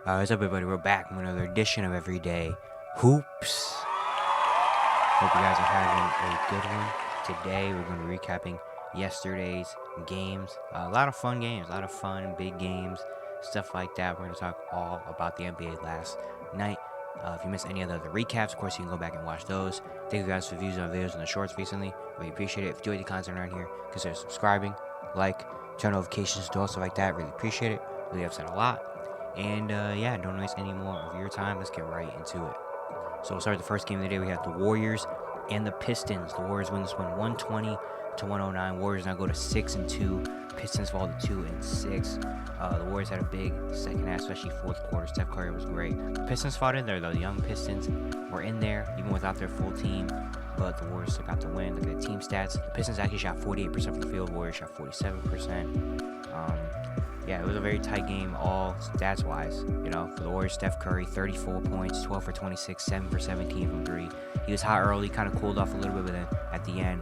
What's up, everybody? We're back with another edition of Everyday Hoops. Hope you guys are having a good one. Today, we're going to be recapping yesterday's games. A lot of fun games, a lot of fun, big games, stuff like that. We're going to talk all about the NBA last night. If you missed any of the recaps, of course, you can go back and watch those. Thank you guys for views on videos and the shorts recently. Really appreciate it. If you enjoy the content around here, consider subscribing, turn notifications, do all stuff like that. Really appreciate it. Really helps out a lot. And don't waste any more of your time. Let's get right into it. So we'll start the first game of the day. We have the Warriors and the Pistons. The Warriors win this one 120-109. Warriors now go to 6-2. Pistons fall to 2-6. The Warriors had a big second half, especially fourth quarter. Steph Curry was great. The Pistons fought in there, though. The young Pistons were in there, even without their full team. But the Warriors still got the win. Look at the team stats. The Pistons actually shot 48% from the field. Warriors shot 47%. It was a very tight game, all stats-wise. For the Warriors, Steph Curry, 34 points, 12 for 26, 7 for 17 from 3. He was hot early, kind of cooled off a little bit, but then at the end,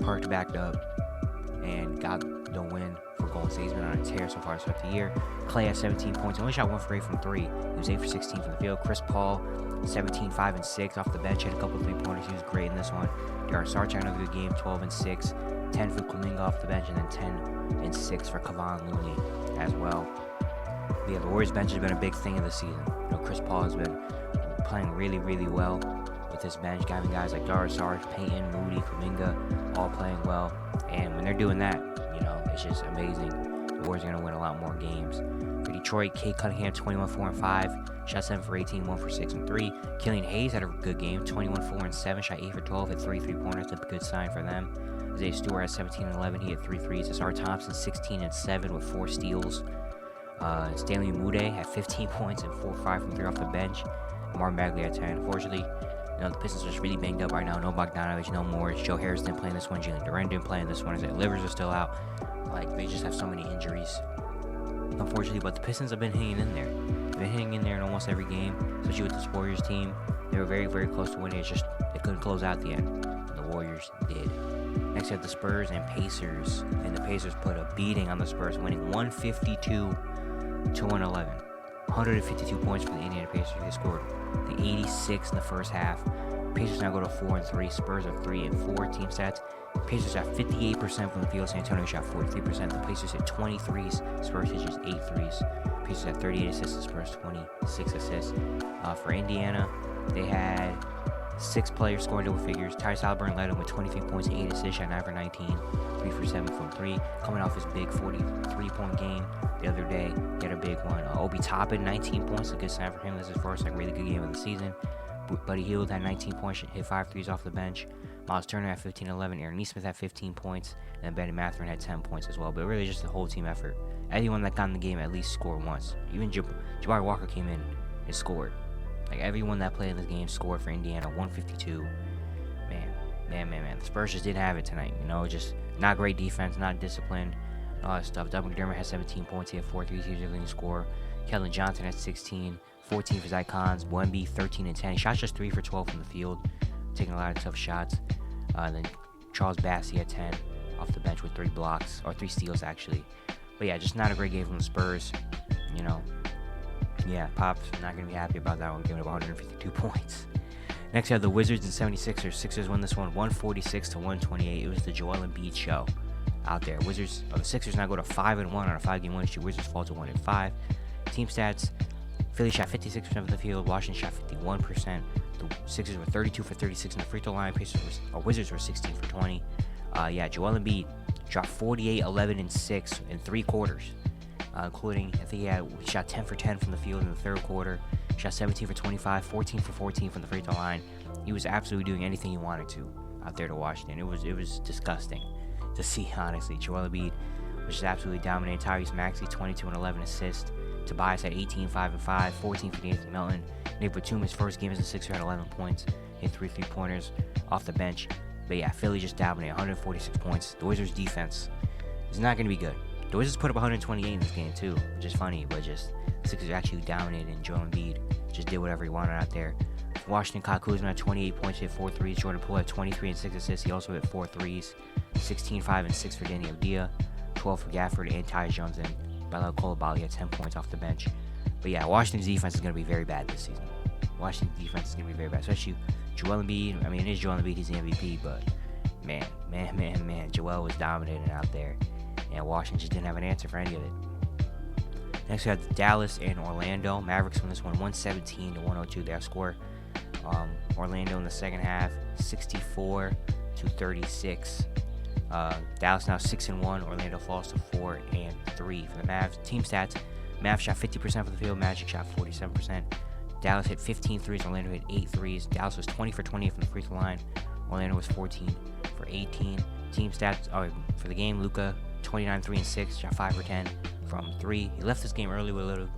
perked back up and got the win for Golden State. He's been on a tear so far throughout the year. Klay had 17 points, only shot 1 for 8 from 3. He was 8 for 16 from the field. Chris Paul, 17, 5, and 6 off the bench. Had a couple 3-pointers. He was great in this one. Darren Saric had another good game, 12 and 6. 10 for Kuminga off the bench, and then 10 and 6 for Kevon Looney as well. The Warriors bench has been a big thing of the season. Chris Paul has been playing really, really well with this bench, having guys like Darren Saric, Payton, Moody, Kuminga, all playing well. And when they're doing that, it's just amazing. The Warriors are going to win a lot more games. For Detroit, Cade Cunningham, 21, 4, and 5. Shot 7 for 18, 1 for 6, and 3. Killian Hayes had a good game, 21, 4, and 7. Shot 8 for 12, hit 3 3-pointers. That's a good sign for them. Isaiah Stewart had 17 and 11. He hit 3 threes. Asar Thompson, 16 and 7 with 4 steals. Stanley Mude had 15 points and 4 5 from 3 off the bench. Marvin Bagley had 10. Unfortunately, the Pistons are just really banged up right now. No Bogdanovich, no Morris. Joe Harris didn't play in this one. Jalen Duren didn't play in this one. Isaiah Livers are still out. They just have so many injuries, unfortunately. But the Pistons have been hanging in there. They've been hanging in there in almost every game, especially with this Warriors team. They were very, very close to winning. It's just they couldn't close out the end. The Warriors did. Next, we have the Spurs and Pacers, and the Pacers put a beating on the Spurs, winning 152-111. 152 points for the Indiana Pacers. They scored the 86 in the first half. Pacers now go to 4-3. Spurs are 3-4. Team stats: Pacers shot 58% from the field. San Antonio shot 43%. The Pacers hit 20 threes. Spurs hit just 8 threes. Pacers had 38 assists. Spurs 26 assists. For Indiana, they had 6 players scoring double figures. Tyrese Haliburton led them with 23 points, 8 assists, shot 9 for 19, 3 for 7 from 3. Coming off his big 43-point game the other day, he had a big one. Obi Toppin, 19 points, a good sign for him. This is his first really good game of the season. Buddy Hield had 19 points, hit 5 threes off the bench. Miles Turner had 15-11. Aaron Nesmith had 15 points, and Benny Mathurin had 10 points as well. But really just a whole team effort. Anyone that got in the game at least scored once. Even Jabari Walker came in and scored. Everyone that played in this game scored for Indiana. 152. Man. The Spurs just didn't have it tonight. Just not great defense, not disciplined, all that stuff. Doug McDermott had 17 points. He had 4 threes. He was really score. Kellen Johnson had 16. 14 for Zach Collins. Wemby, 13 and 10. He shot just 3 for 12 from the field, taking a lot of tough shots. Then Charles Bassey had 10 off the bench with 3 blocks, or 3 steals, actually. But yeah, just not a great game from the Spurs. Pop's not going to be happy about that one, giving up 152 points. Next, we have the Wizards and 76ers. Sixers won this one 146-128. It was the Joel Embiid show out there. The Sixers now go to 5-1 on a 5-game winning streak. Wizards fall to 1-5. Team stats: Philly shot 56% from the field. Washington shot 51%. The Sixers were 32 for 36 in the free throw line. Wizards were 16 for 20. Joel Embiid dropped 48, 11, and 6 in 3 quarters. Including, I think he shot 10 for 10 from the field in the third quarter, shot 17 for 25, 14 for 14 from the free throw line. He was absolutely doing anything he wanted to out there to Washington. It was disgusting to see, honestly. Joel Embiid was just absolutely dominating. Tyrese Maxey, 22 and 11 assists. Tobias had 18, 5 and 5, 14 for Nathan Melton. Nick Batum, his first game as a Sixer, had 11 points, hit 3 3-pointers off the bench. But yeah, Philly just dominated, 146 points. The Wizards' defense is not going to be good. The Wizards put up 128 in this game too, which is funny, but just the Sixers actually dominated, and Joel Embiid just did whatever he wanted out there. Washington, Kyle Kuzma had 28 points, hit 4 threes. Jordan Poole had 23 and 6 assists. He also hit 4 threes. 16, 5, and 6 for Danny Avdija. 12 for Gafford and Tyus Jones, and Bilal Coulibaly had 10 points off the bench. But yeah, Washington's defense is going to be very bad this season. Washington's defense is going to be very bad, especially Joel Embiid. I mean, it is Joel Embiid, he's the MVP, but man, Joel was dominating out there, and Washington just didn't have an answer for any of it. Next, we have Dallas and Orlando. Mavericks won this one 117-102. They outscored Orlando in the second half, 64-36. Dallas now 6-1. Orlando falls to 4-3 for the Mavs. Team stats: Mavs shot 50% from the field. Magic shot 47%. Dallas hit 15 threes. Orlando hit 8 threes. Dallas was 20 for 28 from the free throw line. Orlando was 14 for 18. Team stats for the game: Luka 29, 3 and 6, shot 5 for 10 from 3. He left this game early with a little,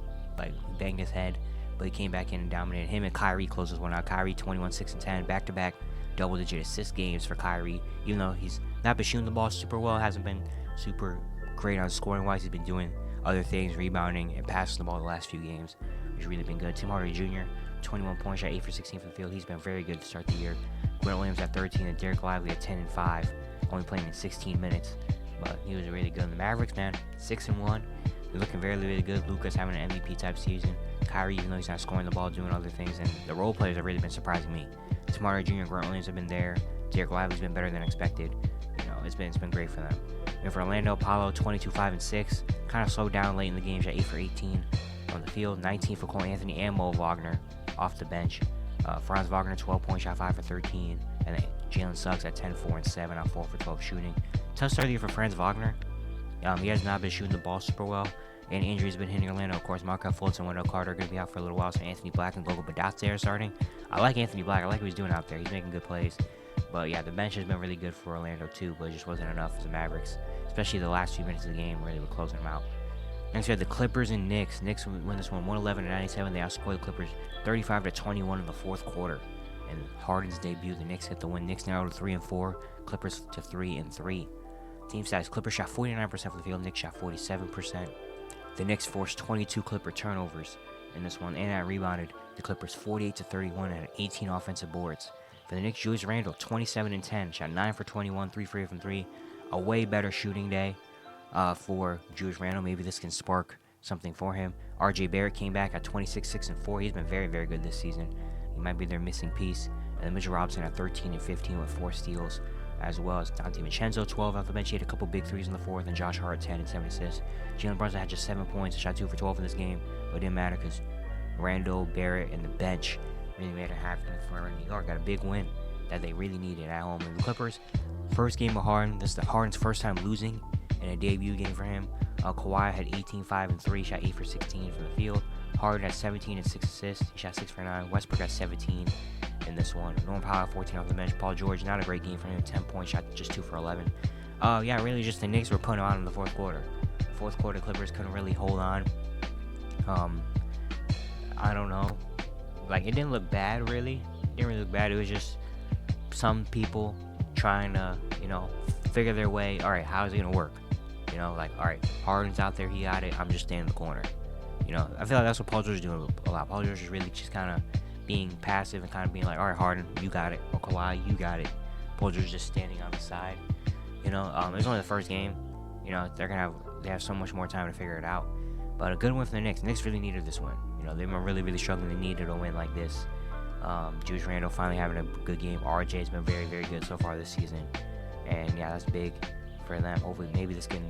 banged his head, but he came back in and dominated. Him and Kyrie closes one out. Kyrie 21, 6 and 10, back-to-back double-digit assist games for Kyrie. Even though he's not been shooting the ball super well, hasn't been super great on scoring-wise, he's been doing other things, rebounding and passing the ball the last few games, which has really been good. Tim Hardaway Jr., 21 points, shot 8 for 16 from the field. He's been very good to start the year. Grant Williams at 13 and Derek Lively at 10 and 5, only playing in 16 minutes. But he was really good. The Mavericks, man, 6-1. They're looking very, really good. Luka's having an MVP type season. Kyrie, even though he's not scoring the ball, doing other things, and the role players have really been surprising me. Tim Hardaway Jr. and Grant Williams have been there. Derek Lively's been better than expected. It's been great for them. And for Orlando, Paolo 22, 5 and 6, kind of slowed down late in the game. Shot 8 for 18 on the field. 19 for Cole Anthony and Mo Wagner off the bench. Franz Wagner 12 points, shot 5 for 13, and then Jalen Suggs at 10, 4 and 7 on 4 for 12 shooting. Tough start of the year for Franz Wagner. He has not been shooting the ball super well, and injuries have been hitting Orlando. Of course, Markelle Fultz and Wendell Carter are going to be out for a little while, so Anthony Black and Goga Badatze are starting. I like Anthony Black. I like what he's doing out there. He's making good plays. But yeah, the bench has been really good for Orlando too, but it just wasn't enough for the Mavericks, especially the last few minutes of the game where they were closing them out. Next, we had the Clippers and Knicks. Knicks win this one 111-97. They outscored the Clippers 35-21 in the fourth quarter. And Harden's debut, the Knicks hit the win. Knicks now to 3-4. Clippers to 3-3. Team stats: Clippers shot 49% from the field. Knicks shot 47%. The Knicks forced 22 Clipper turnovers in this one, and rebounded the Clippers 48-31 and 18 offensive boards. For the Knicks, Julius Randle 27 and 10, shot 9 for 21, 3 for 8 from 3. A way better shooting day for Julius Randle. Maybe this can spark something for him. RJ Barrett came back at 26, 6 and 4. He's been very, very good this season. He might be their missing piece. And then Mitchell Robinson at 13 and 15 with 4 steals, as well as Dante Vincenzo 12 off the bench. He had a couple big threes in the fourth, and Josh Hart 10 and 7 assists. Jalen Brunson had just 7 points and shot 2 for 12 in this game, but it didn't matter because Randle, Barrett, and the bench really made it happen for New York. Got a big win that they really needed at home. And the Clippers, first game of Harden. This is Harden's first time losing in a debut game for him. Kawhi had 18, 5 and 3, shot 8 for 16 from the field. Harden had 17 and 6 assists. He shot 6 for 9. Westbrook had 17 in this one. Norman Powell 14 off the bench. Paul George, not a great game for him. 10 points, shot just 2 for 11. Yeah, really just the Knicks were putting on in the fourth quarter. Fourth quarter, Clippers couldn't really hold on. I don't know. It didn't look bad, really. It didn't really look bad. It was just some people trying to, figure their way. All right, how is it going to work? All right, Harden's out there. He got it. I'm just standing in the corner. I feel like that's what Paul George is doing a lot. Paul George is really just kind of being passive and kind of being like, all right, Harden, you got it. Or Kawhi, you got it. Paul George is just standing on the side. It was only the first game. They have so much more time to figure it out. But a good win for the Knicks. The Knicks really needed this win. They've been really, really struggling. They needed a win like this. Julius Randle finally having a good game. RJ's been very, very good so far this season. And yeah, that's big for them. Hopefully, maybe this can,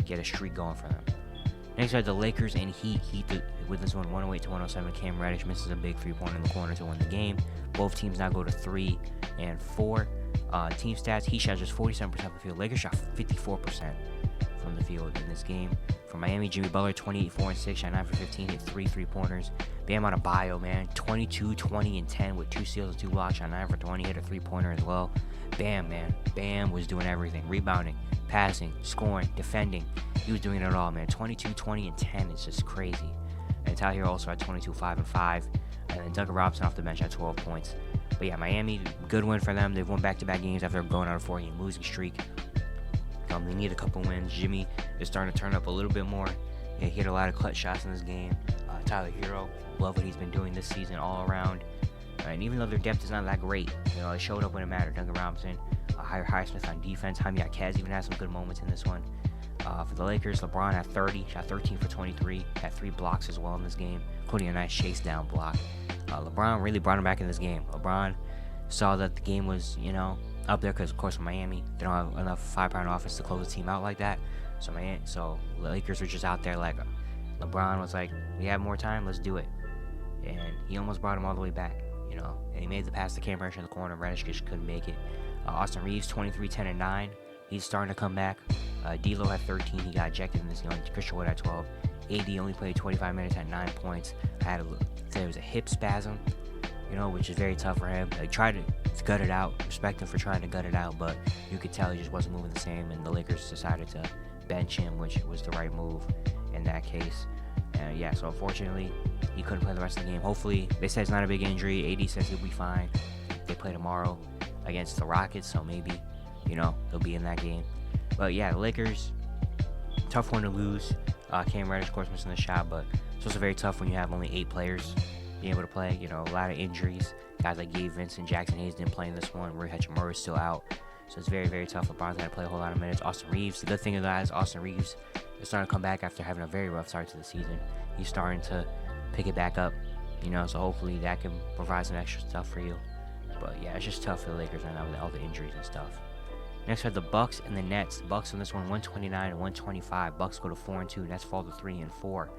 get a streak going for them. Next, we had the Lakers and Heat. Heat with this one 108-107. Cam Reddish misses a big 3-pointer in the corner to win the game. Both teams now go to 3-4. Team stats: Heat shot just 47% from the field. Lakers shot 54% from the field in this game. For Miami, Jimmy Butler 28, 4 and 6, shot 9 for 15, hit 3 3-pointers. Bam Adebayo, man, 22, 20 and 10 with 2 steals and 2 blocks, shot 9 for 20, hit a 3-pointer as well. Bam, man, Bam was doing everything: rebounding, passing, scoring, defending. He was doing it all, man. 22, 20 and 10 is just crazy. And Tyler Hero also had 22, 5 and 5, and then Duncan Robinson off the bench had 12 points. But yeah, Miami, good win for them. They've won back-to-back games after going on a 4-game losing streak. They need a couple wins. Jimmy is starting to turn up a little bit more. He hit a lot of clutch shots in this game. Tyler Hero, love what he's been doing this season all around. And even though their depth is not that great, it showed up when it mattered. Duncan Robinson, Highsmith on defense. Jaime Jaquez even had some good moments in this one. For the Lakers, LeBron had 30, shot 13 for 23, had 3 blocks as well in this game, including a nice chase down block. LeBron really brought him back in this game. LeBron saw that the game was, up there because, of course, Miami, they don't have enough firepower on offense to close the team out like that. So the Lakers were just out there like, LeBron was like, we have more time, let's do it. And he almost brought him all the way back, and he made the pass to Cam Reddish in the corner. Reddish just couldn't make it. Austin Reeves, 23, 10, and 9. He's starting to come back. D'Lo had 13. He got ejected in this game. Christian Wood had 12. AD only played 25 minutes at 9 points. There was a hip spasm, which is very tough for him. They tried to gut it out. Respect him for trying to gut it out, but you could tell he just wasn't moving the same, and the Lakers decided to bench him, which was the right move in that case. So unfortunately, he couldn't play the rest of the game. Hopefully, they said it's not a big injury. AD says he'll be fine. They play tomorrow against the Rockets, so maybe, he'll be in that game. But yeah, the Lakers, tough one to lose. Cam Reddish, of course, missing the shot, but it's also very tough when you have only 8 players being able to play. A lot of injuries. Guys like Gabe Vincent, Jackson Hayes didn't play in this one. Rui Hachimura is still out. So it's very, very tough. LeBron's had to play a whole lot of minutes. Austin Reeves, the good thing of that is Austin Reeves is starting to come back after having a very rough start to the season. He's starting to pick it back up, so hopefully that can provide some extra stuff for you. But yeah, it's just tough for the Lakers right now with all the injuries and stuff. Next we have the Bucks and the Nets. The Bucks on this one, 129 and 125. Bucks go to 4-2. Nets fall to 3-4.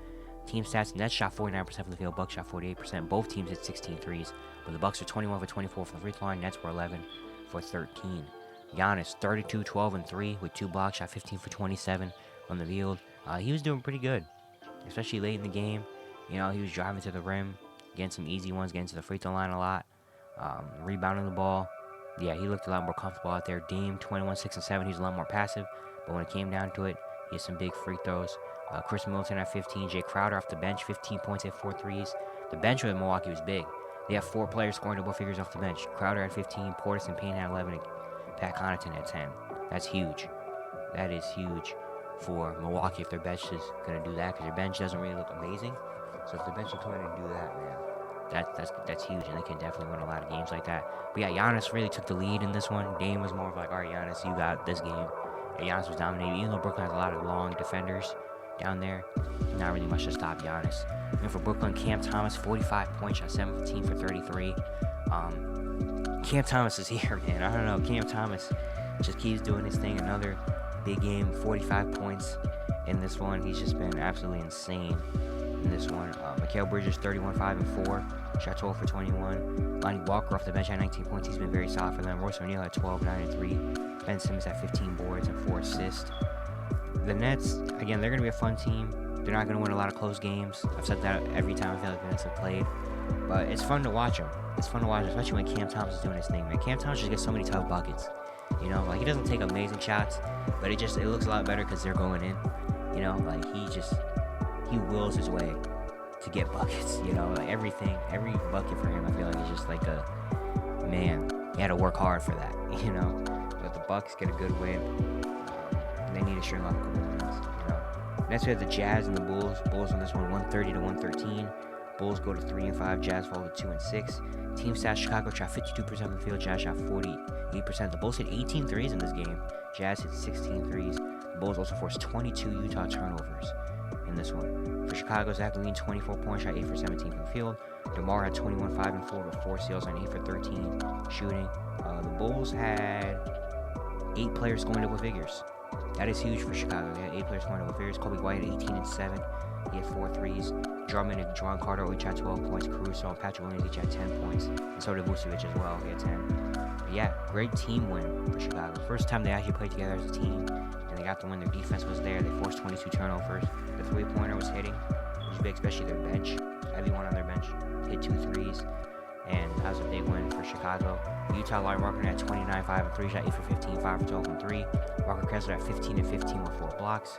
Team stats: Nets shot 49% from the field. Bucks shot 48%. Both teams hit 16 threes, but the Bucks are 21 for 24 from the free throw line. Nets were 11 for 13. Giannis, 32, 12, and 3 with 2 blocks. Shot 15 for 27 from the field. He was doing pretty good, especially late in the game. He was driving to the rim, getting some easy ones, getting to the free throw line a lot, rebounding the ball. Yeah, he looked a lot more comfortable out there. Dame, 21, 6, and 7. He was a lot more passive, but when it came down to it, he had some big free throws. Chris Middleton at 15. Jay Crowder off the bench, 15 points, had 4 threes. The bench with Milwaukee was big. They have 4 players scoring double figures off the bench. Crowder had 15, Portis and Payne had 11, and Pat Connaughton had 10. That's huge. That is huge for Milwaukee if their bench is going to do that, because their bench doesn't really look amazing. So if the bench is going to do that, man, that's huge, and they can definitely win a lot of games like that. But yeah, Giannis really took the lead in this one. Dame was more of like, all right, Giannis, you got this game. And Giannis was dominating, even though Brooklyn has a lot of long defenders down there. Not really much to stop Giannis. And for Brooklyn, Cam Thomas, 45 points, shot 17 for 33. Cam Thomas is here, man. I don't know. Cam Thomas just keeps doing his thing. Another big game, 45 points in this one. He's just been absolutely insane in this one. Mikal Bridges, 31, 5, and 4. Shot 12 for 21. Lonnie Walker off the bench had 19 points. He's been very solid for them. Royce O'Neal had 12, 9, and 3. Ben Simmons had 15 boards and 4 assists. The Nets, again, they're going to be a fun team. They're not going to win a lot of close games. I've said that every time I feel like the Nets have played. But it's fun to watch them. It's fun to watch, especially when Cam Thomas is doing his thing, man. Cam Thomas just gets so many tough buckets. Like he doesn't take amazing shots, but it looks a lot better because they're going in. Like he wills his way to get buckets. Like every bucket for him, I feel like is just like man, he had to work hard for that. But the Bucks get a good win. They need to string off a couple wins. Next we have the Jazz and the Bulls. Bulls on this one, 130 to 113. Bulls go to 3-5. Jazz fall to 2-6. Team stats: Chicago shot 52% from the field. Jazz shot 48%. The Bulls hit 18 threes in this game. Jazz hit 16 threes. The Bulls also forced 22 Utah turnovers in this one. For Chicago, Zach LaVine, 24 points, shot 8 for 17 from the field. DeMar had 21, 5, and 4 with 4 steals and 8 for 13 shooting. The Bulls had 8 players scoring double figures. That is huge for Chicago. They had 8 players scoring double figures. Kobe White had 18 and 7. He had 4 threes. Drummond and Jerron Carter each had 12 points. Caruso and Patrick Williams each had 10 points. And so did Vucevic as well. He had 10. But yeah, great team win for Chicago. First time they actually played together as a team, and they got the win. Their defense was there. They forced 22 turnovers. The three-pointer was hitting, which was big, especially their bench. Everyone on their bench hit 2 threes. And that was a big win for Chicago. Utah, Larry Markkinen had 29, 5, and 3. Shot 8 for 15, 5 for 12, and 3. Walker Kessler had 15 and 15 with 4 blocks.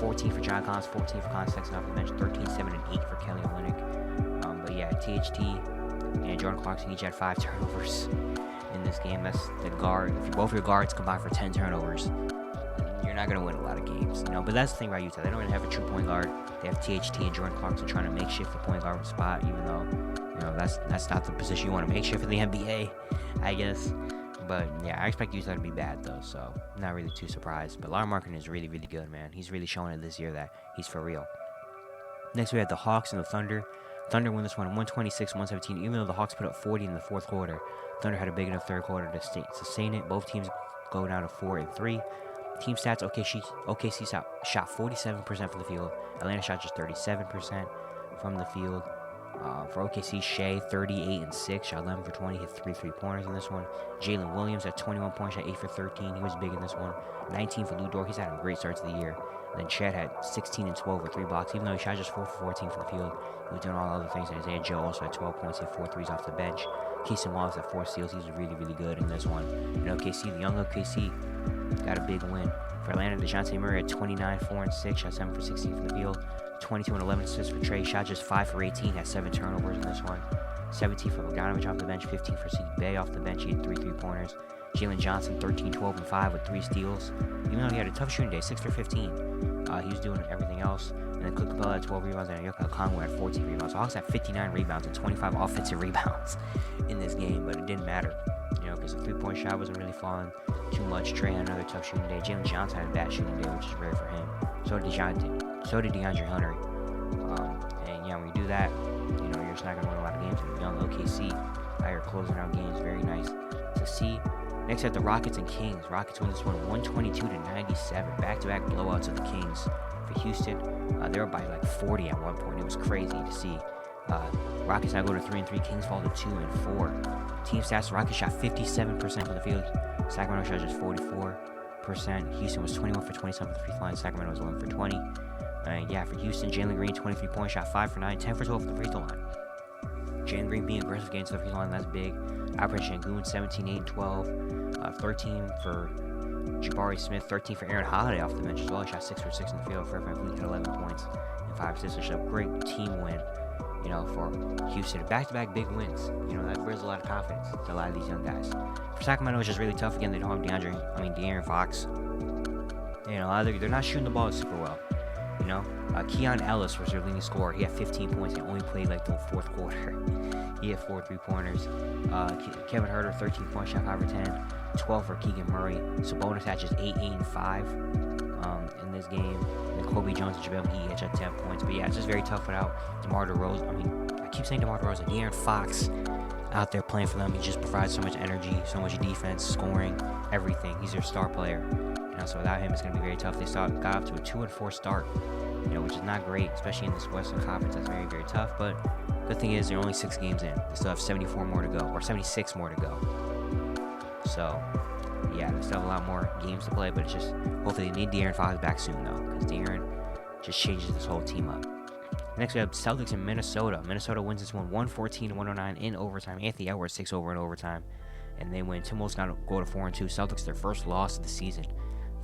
14 for John Collins, 14 for Collins Sexton off the bench, 13, 7, and 8 for Kelly Olynyk. But yeah, THT and Jordan Clarkson each had 5 turnovers in this game. That's the guard. If both your guards combine for 10 turnovers, you're not going to win a lot of games. But that's the thing about Utah. They don't really have a true point guard. They have THT and Jordan Clarkson trying to makeshift the point guard spot, even though that's not the position you want to makeshift in the NBA, I guess. But yeah, I expect Utah to be bad though, so I'm not really too surprised. But Lauri Markkanen is really, really good, man. He's really showing it this year that he's for real. Next, we had the Hawks and the Thunder. Thunder won this one 126-117, even though the Hawks put up 40 in the fourth quarter. Thunder had a big enough third quarter to sustain it. Both teams go down to 4-3. Team stats: OKC shot 47% from the field. Atlanta shot just 37% from the field. For OKC, Shea 38-6, shot 11 for 20, hit 3 3-pointers in this one. Jalen Williams at 21 points, shot 8 for 13. He was big in this one. 19 for Lou Dort. He's had a great start to the year. And then Chet had 16 and 12 with 3 blocks. Even though he shot just 4 for 14 from the field, he was doing all the other things. And Isaiah Joe also had 12 points, hit 4 threes off the bench. Keeson Wallace had 4 steals. He was really, really good in this one. And OKC, the young OKC, got a big win. For Atlanta, DeJounte Murray had 29, 4 and 6, shot 7 for 16 from the field. 22 and 11 assists for Trey, shot just 5 for 18, had 7 turnovers in this one. 17 for Bogdanovich off the bench, 15 for Saddiq Bey off the bench, he had 3 3-pointers. Jalen Johnson 13, 12 and 5 with 3 steals. Even though he had a tough shooting day, 6 for 15, he was doing everything else. And then Clint Capella had 12 rebounds, and Yoka Okongwu had 14 rebounds. So Hawks had 59 rebounds and 25 offensive rebounds in this game, but it didn't matter, because the 3-point shot wasn't really falling too much. Trey had another tough shooting day. Jalen Johnson had a bad shooting day, which is rare for him. So did DeAndre Hunter. And yeah, when you do that, you're just not going to win a lot of games. And young OKC out here closing out games, very nice to see. Next, at the Rockets and Kings. Rockets win this one 122-97. Back-to-back blowouts of the Kings. For Houston, they were by like 40 at one point. It was crazy to see. Rockets now go to 3-3. Kings fall to 2-4. Team stats: Rockets shot 57% from the field. Sacramento shot just 44%. Houston was 21 for 27 from the free throw line. Sacramento was 11 for 20. For Houston, Jalen Green 23 points, shot 5 for 9, 10 for 12 from the free throw line. Jalen Green being aggressive getting to the free throw line, that's big. Alperen Sengun 17, 8, and 12. 13 for Jabari Smith, 13 for Aaron Holiday off the bench as well. He shot 6 for 6 in the field. Fred VanVleet had 11 points and 5 assists. Which is a great team win, for Houston. Back-to-back big wins. That brings a lot of confidence to a lot of these young guys. For Sacramento, it's just really tough. Again, they don't have De'Aaron Fox. They're not shooting the ball super well. Keon Ellis was their leading scorer. He had 15 points and only played like the fourth quarter. He had 4 3-pointers. Kevin Huerter, 13 points, shot 5 for 10. 12 for Keegan Murray. Sabonis had just 8, 8, and 5 in this game. And Kobe Jones and JaVale McGee each had 10 points. But yeah, it's just very tough without DeMar DeRozan. I keep saying DeMar DeRozan. De'Aaron Fox out there playing for them. He just provides so much energy, so much defense, scoring, everything. He's their star player. So without him, it's going to be very tough. They got off to a 2-4 start, which is not great, especially in this Western Conference. That's very, very tough. But good thing is they're only 6 games in. They still have 74 more to go, or 76 more to go. So, yeah, they still have a lot more games to play, but it's just hopefully they need De'Aaron Fox back soon, though, because De'Aaron just changes this whole team up. Next, we have Celtics in Minnesota. Minnesota wins this one 114-109 in overtime. Anthony Edwards takes over in overtime, and they win. Tim Wolf's going to go to 4-2. Celtics, their first loss of the season,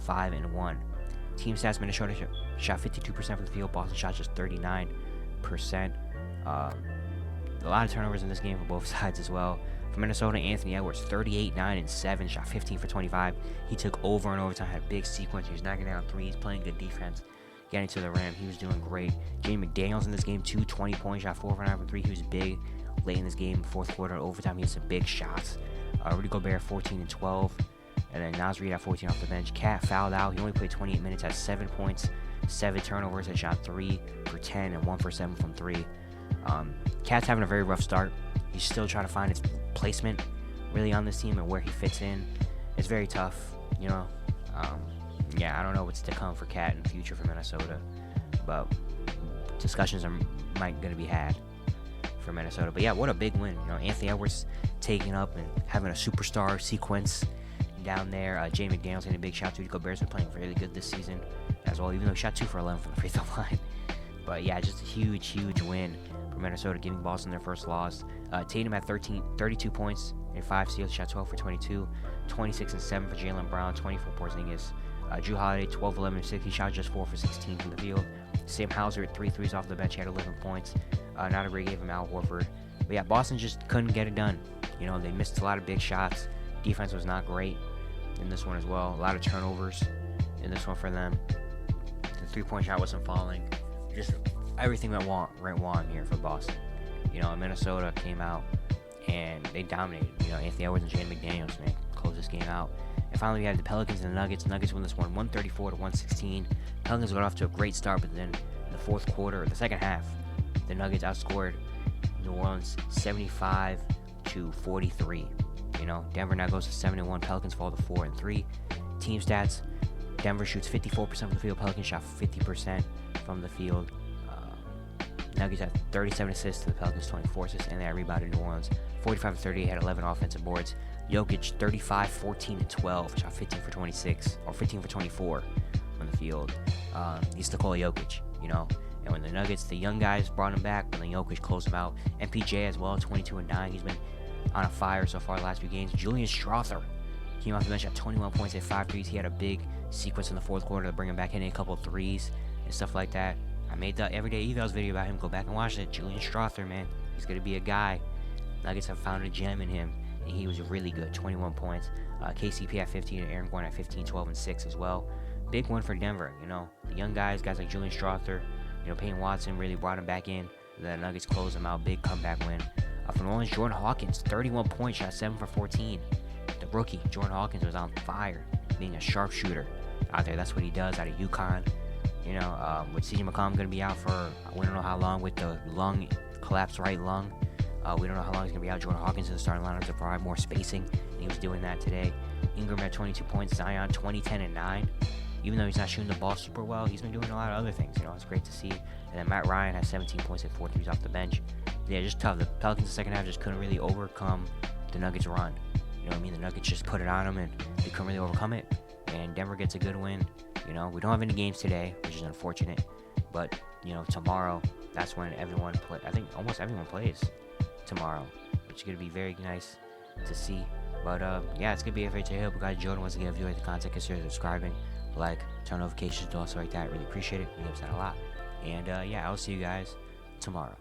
5-1. Team stats: Minnesota shot 52% from the field. Boston shot just 39%. A lot of turnovers in this game for both sides as well. For Minnesota, Anthony Edwards, 38, 9, and 7, shot 15 for 25. He took over and overtime, had a big sequence. He was knocking down threes, playing good defense, getting to the rim. He was doing great. Jamie McDaniels in this game, 20 points, shot 4 for 9 from 3. He was big late in this game, fourth quarter, overtime. He had some big shots. Rudy Gobert, 14 and 12. And then Naz Reid at 14 off the bench. Cat fouled out. He only played 28 minutes, had 7 points, 7 turnovers, had shot 3 for 10 and 1 for 7 from 3. Cat's having a very rough start. He's still trying to find his placement really on this team and where he fits in. It's very tough, I don't know what's to come for Cat in the future for Minnesota, but discussions might going to be had for Minnesota. But yeah, what a big win. Anthony Edwards taking up and having a superstar sequence down there. Jay McDaniels getting a big shot. Rudy Gobert's been playing really good this season as well, even though he shot 2 for 11 from the free throw line. But yeah, just a huge win for Minnesota, giving Boston their first loss. Tatum had 32 points and 5 steals, shot 12 for 22, 26 and 7 for Jaylen Brown, 24 for Porzingis. Drew Holiday, 12, 11, and 6. He shot just 4 for 16 from the field. Sam Hauser at 3 threes off the bench. He had 11 points. Not a great game from Al Horford. But yeah, Boston just couldn't get it done. They missed a lot of big shots. Defense was not great in this one as well. A lot of turnovers in this one for them. The 3-point shot wasn't falling. Just everything went wrong here for Boston. Minnesota came out and they dominated. Anthony Edwards and Jaden McDaniels, man, close this game out. And finally, we have the Pelicans and the Nuggets. Nuggets win this one 134-116. Pelicans got off to a great start, but then in the fourth quarter, or the second half, the Nuggets outscored New Orleans 75-43. Denver now goes to 7-1. Pelicans fall to 4-3. Team stats: Denver shoots 54% from the field. Pelicans shot 50% from the field. Nuggets had 37 assists to the Pelicans, 24 assists, and they rebounded New Orleans 45-38, had 11 offensive boards. Jokic 35, 14, and 12, shot 15 for 26, or 15 for 24 on the field. He's Nikola Jokic, And when the Nuggets, the young guys brought him back, but then Jokic closed him out. MPJ as well, 22-9. He's been on a fire so far the last few games. Julian Strawther came off the bench at 21 points at 5 threes. He had a big sequence in the fourth quarter to bring him back, hitting a couple threes and stuff like that. I made the Everyday Evals video about him. Go back and watch it. Julian Strawther, man. He's going to be a guy. Nuggets have found a gem in him, and he was really good. 21 points. KCP at 15, and Aaron Gordon at 15, 12, and 6 as well. Big one for Denver. The young guys like Julian Strawther, Peyton Watson really brought him back in. The Nuggets closed him out. Big comeback win. For New Orleans, Jordan Hawkins, 31 points, shot 7 for 14. The rookie, Jordan Hawkins, was on fire, being a sharpshooter out there. That's what he does out of UConn. With CJ McCollum going to be out for, we don't know how long with the lung, collapsed right lung. We don't know how long he's going to be out. Jordan Hawkins in the starting lineup to provide more spacing, and he was doing that today. Ingram at 22 points, Zion 20, 10, and 9. Even though he's not shooting the ball super well, he's been doing a lot of other ththings. It's great to see. And then Matt Ryan has 17 points and 4 threes off the bench. Yeah, just tough. The Pelicans in the second half just couldn't really overcome the Nuggets' run. The Nuggets just put it on them, and they couldn't really overcome it. And Denver gets a good win. We don't have any games today, which is unfortunate. But, tomorrow, that's when everyone I think almost everyone plays tomorrow, which is going to be very nice to see. But, yeah, it's going to be a great day. I hope you guys enjoyed. Once again, if you like the content, consider subscribing, like, turn notifications, do also like that. Really appreciate it. It helps out a lot. And, yeah, I'll see you guys tomorrow.